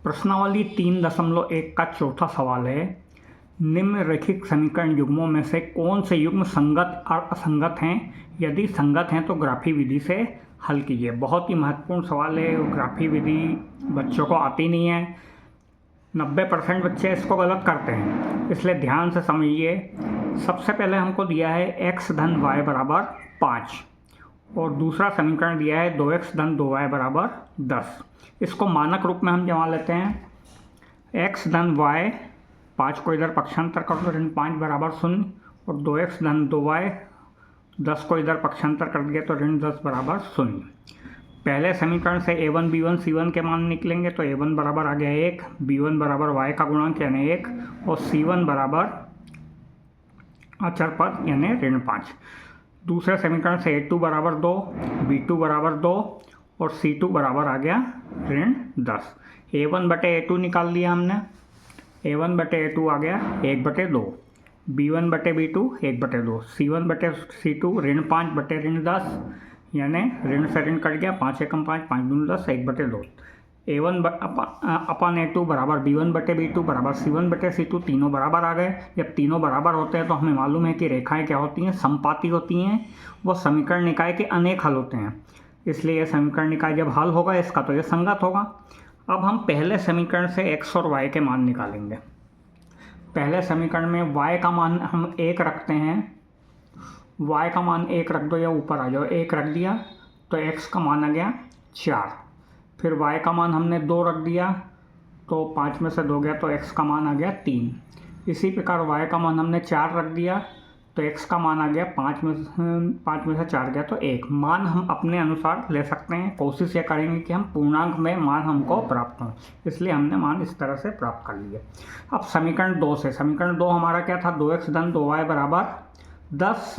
प्रश्नावली 3.1 का चौथा सवाल है, निम्नलिखित समीकरण युग्मों में से कौन से युग्म संगत और असंगत हैं? यदि संगत हैं तो ग्राफी विधि से हल कीजिए। बहुत ही महत्वपूर्ण सवाल है। ग्राफी विधि बच्चों को आती नहीं है। 90% बच्चे इसको गलत करते हैं, इसलिए ध्यान से समझिए। सबसे पहले हमको दिया है x धन y बराबर 5 और दूसरा समीकरण दिया है 2x धन 2y बराबर 10। इसको मानक रूप में हम जमा लेते हैं। x धन y, 5 को इधर पक्षांतर कर दो, ऋण 5 बराबर 0 और 2x धन 2y, 10 को इधर पक्षांतर कर दिया तो ऋण 10 बराबर 0। पहले समीकरण से a1 b1 c1 के मान निकलेंगे तो a1 बराबर आ गया 1, b1 बराबर y का गुणांक यानी 1 और c1 बराबर अचर पद यानी ऋण 5। दूसरे समीकरण से a2 बराबर 2, b2 बराबर 2 और c2 बराबर आ गया ऋण 10। a1 बटे a2 निकाल लिया हमने। a1 बटे a2 आ गया 1/2, b1 बटे b2 1/2, c1 बटे c2 ऋण 5 बटे ऋण 10 यानी ऋण से ऋण कट गया, 5 एकम 5, 5 दूनी 10, 1/2। a1 अपन a2 बराबर b1 बटे b2 बराबर c1 बटे c2, तीनों बराबर आ गए। जब तीनों बराबर होते हैं तो हमें मालूम है कि रेखाएं क्या होती हैं, समपाती होती हैं। वो समीकरण निकाय के अनेक हल होते हैं, इसलिए यह समीकरण निकाय जब हल होगा इसका तो यह संगत होगा। अब हम पहले समीकरण से x और y के मान निकालेंगे। पहले समीकरण में y का मान हम 1 रखते हैं। y का मान 1 रख दो या ऊपर आ जाओ, 1 रख दिया तो x का मान आ गया 4। फिर y का मान हमने 2 रख दिया तो 5 में से 2 गया तो x का मान आ गया 3। इसी प्रकार y का मान हमने 4 रख दिया तो x का मान आ गया 5 में से 4 गया तो 1। मान हम अपने अनुसार ले सकते हैं। कोशिश ये करेंगे कि हम पूर्णांक में मान हमको प्राप्त हो, इसलिए हमने मान इस तरह से प्राप्त कर लिए। अब समीकरण 2 से, समीकरण 2 हमारा क्या था, 2x धन 2y बराबर 10।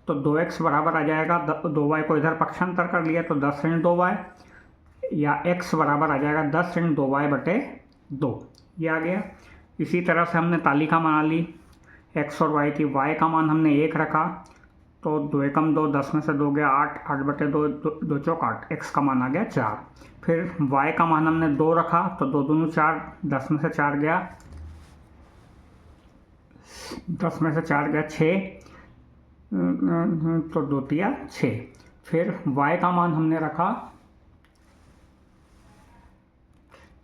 तो 2x बराबर आ जाएगा 2y को इधर पक्षांतर कर लिया तो 10 ऋण 2y, या x बराबर आ जाएगा 10 ऋण 2y बटे 2, ये आ गया। इसी तरह से हमने तालिका बना ली x और y की। y का मान हमने 1 रखा तो 2 एकम 2, 10 में से 2 गया 8, 8/2, 2 चौक 8, x का मान आ गया 4। फिर y का मान हमने 2 रखा तो 2 दूनी 4, 10 में से 4 गया, 10 में से 4 गया 6, तो 2 तिया 6। फिर y का मान हमने रखा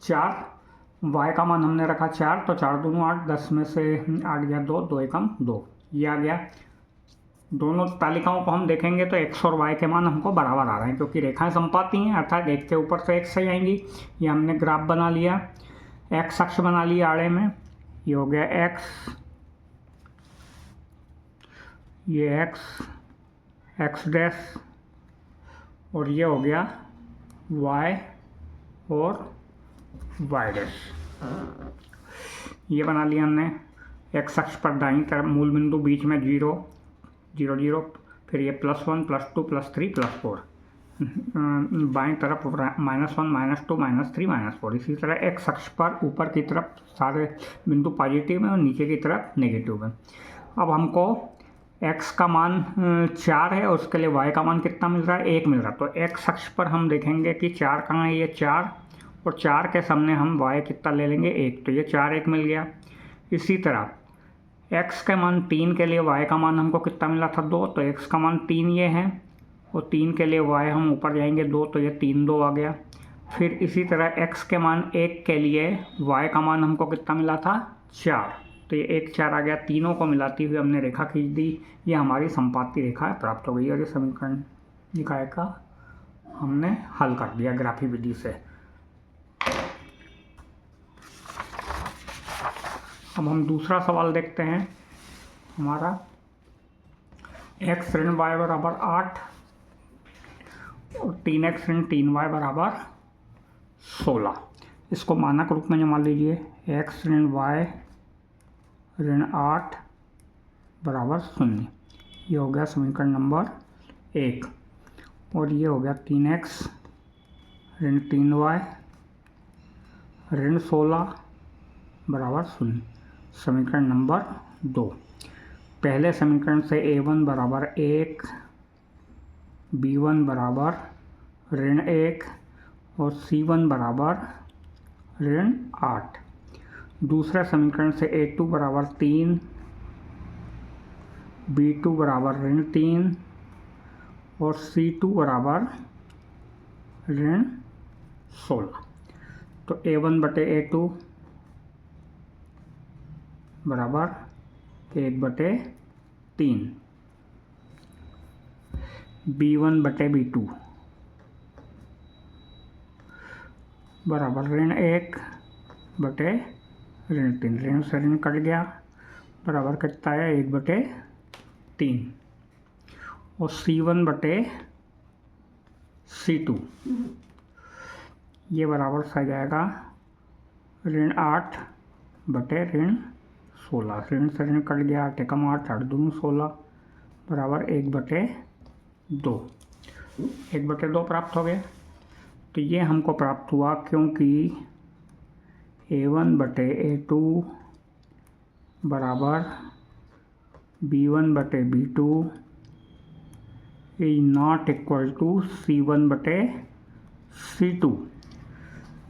4, y का मान हमने रखा 4 तो 4 दूनी 8, 10 में से 8 गया 2, 2 एकम 2, ये आ गया। दोनों तालिकाओं को हम देखेंगे तो x और y के मान हमको बराबर आ रहे हैं, क्योंकि रेखाएं समपाती हैं, अर्थात एक के ऊपर से एक सही आएंगी। ये हमने ग्राफ बना लिया, x अक्ष बना लिया आड़े में, ये हो गया x, ये x डैश और ये हो गया y और y डैश। ये बना लिया हमने। x अक्ष पर दाईं तरफ मूल बिंदु, बीच में 0 0 0, फिर ये +1 +2 +3 +4, बाएं तरफ -1 -2 -3 -4। इसी तरह x अक्ष पर ऊपर की तरफ सारे बिंदु पॉजिटिव हैं और नीचे की तरफ नेगेटिव हैं। अब हमको x का मान 4 है और उसके लिए y का मान कितना मिल रहा है, 1 मिल रहा है। तो x अक्ष पर हम देखेंगे कि 4 कहाँ है, ये 4, और 4 के सामने हम y कितना ले लेंगे, 1, तो ये 4 1 मिल गया। इसी तरह x के मान 3 के लिए y का मान हमको कितना मिला था, 2, तो x का मान 3 ये है और 3 के लिए y हम ऊपर जाएंगे 2, तो ये 3 2 आ गया। फिर इसी तरह x के मान 1 के लिए y का मान हमको कितना मिला था, 4, तो ये 1 4 आ गया। तीनों को मिलाती हुई हमने रेखा खींच दी, ये हमारी समपाती रेखा प्राप्त हो गई और ये समीकरण निकाय का हमने हल कर दिया ग्राफी विधि से। अब हम दूसरा सवाल देखते हैं। हमारा x ऋण y बराबर 8 और 3x ऋण 3y बराबर 16। इसको मानक रूप में जमा लीजिए। x ऋण y ऋण 8 बराबर 0, ये हो गया समीकरण नंबर 1। और ये हो गया 3x ऋण 3y ऋण 16 बराबर 0, समीकरण नंबर 2। पहले समीकरण से a1 बराबर 1, b1 बराबर ऋण 1 और c1 बराबर ऋण 8। दूसरे समीकरण से A2 बराबर 3, B2 बराबर ऋण 3 और C2 बराबर ऋण 16। तो A1 बटे A2 बराबर 1/3, B1 बटे B2 बराबर ऋण 1/3, ऋण से ऋण कट गया, बराबर कितना है 1/3। और C1 बटे C2 ये बराबर सा जाएगा ऋण 8 बटे ऋण 16, ऋण से ऋण कट गया, 8 एकम 8, 8 दूनी 16 बराबर 1/2। 1/2 प्राप्त हो गया। तो ये हमको प्राप्त हुआ क्योंकि A1 बटे A2 बराबर B1 बटे B2 is not equal to C1 बटे C2।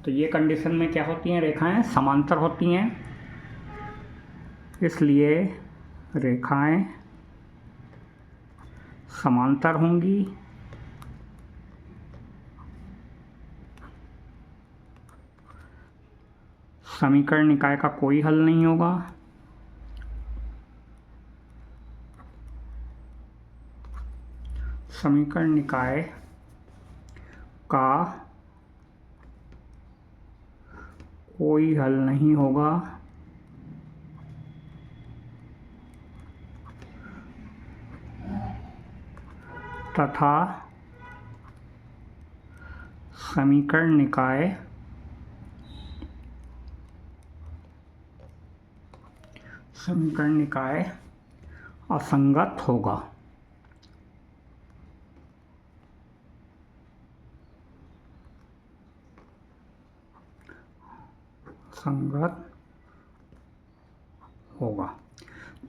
तो ये कंडीशन में क्या होती हैं, रेखाएं समांतर होती हैं, इसलिए रेखाएं समांतर होंगी। समीकरण निकाय का कोई हल नहीं होगा। समीकरण निकाय का कोई हल नहीं होगा तथा समीकरण निकाय असंगत होगा। संगत होगा।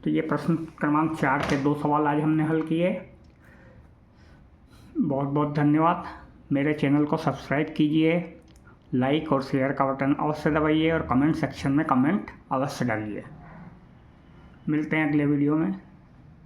तो ये प्रश्न क्रमांक 4 के 2 सवाल आज हमने हल किए। बहुत बहुत धन्यवाद। मेरे चैनल को सब्सक्राइब कीजिए, लाइक और शेयर का बटन अवश्य दबाइए और कमेंट सेक्शन में कमेंट अवश्य डालिए। मिलते हैं अगले वीडियो में।